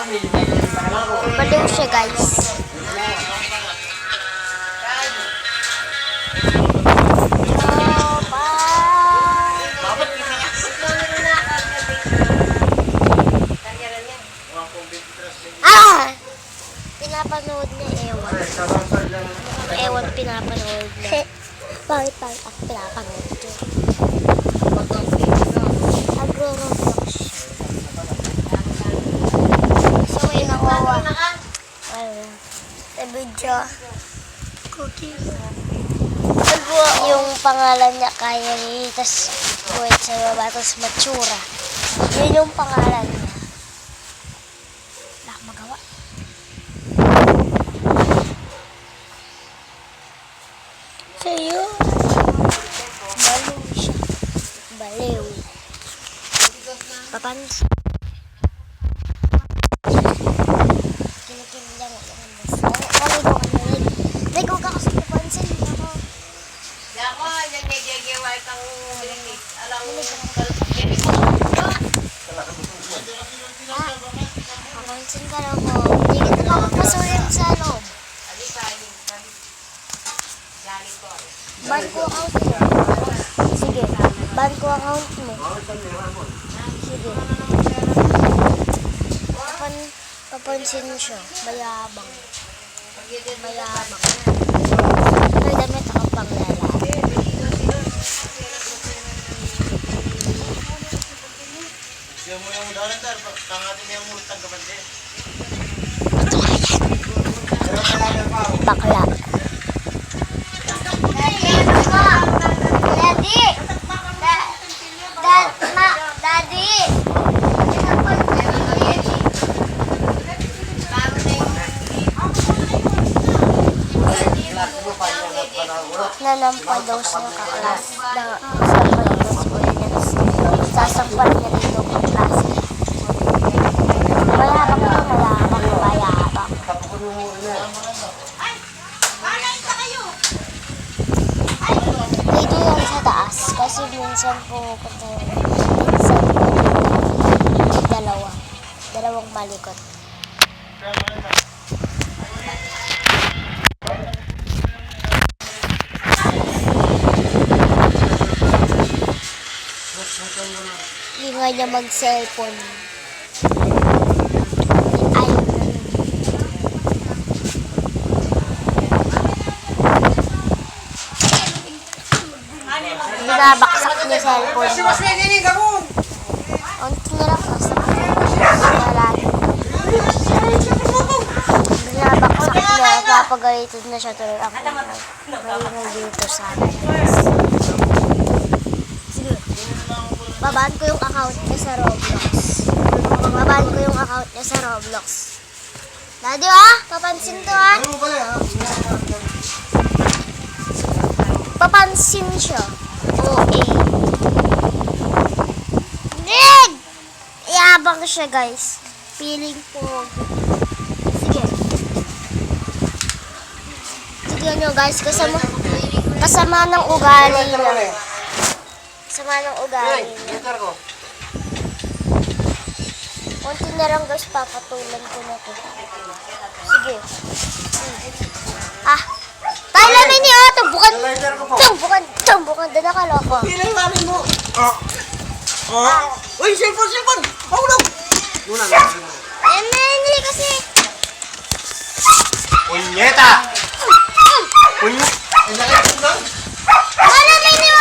Baliw siya, guys. Pinapanood niya, ewan. Ewan, pinapanood niya. Bakit ako pinapanood niya? Agro-Roblox. So, may nakuha. Sa video. Cookies. Yung pangalan niya, Kyrie, tas buwit sa baba, tas matsura. Yun yung pangalan niya. Wala akong magawa. So yun. Baliw siya. Baliw. Papans. Kinikin lang ako. Ligo ka kasi papansin ako. Ako, nagigigeway kang linis. Alam mo, papansin ka lang ako. Hindi kita makapasurin sa loob. Ban ko account mo. Sige, ban ko account mo. Sige. Papansin siya. Mayabang. Mayabang. May damit ako pang lalaki. Siya mo yung udahan, sir. Tangatin yung multang kapag din. Bakla. Daddy! Nanampal daw siya kaklas. Sasampal niya dito kaklase. Mayabang ito, mayabang. Dito yan sa taas. Kasi minsan pumunta yun. Minsan dalawang malikot. Hindi nga niya mag-cellphone. Ay. Binabaksak niya cellphone. Unti na lang kasak niya. Binabaksak niya at napagalitin na siya tuloy ako. Ngayon dito sa amin. Sige. Babaan ko yung account niya sa Roblox. Babaan ko yung account niya sa Roblox. Daddy, papansin to, papansin siya. Okay. Nig! Iabang siya, guys. Feeling po. Sige. Tignan nyo, guys. Kasama ng ugali na. Sama ng ugali niya. Kunti na lang, guys, papatulan ko na ito. Sige. Tayo namin niyo, tumbukan, dada ka loko. Pilay namin mo. Uy, cellphone! Mahulog! Hindi kasi. Unyeta! Unyeta! Tayo namin niyo,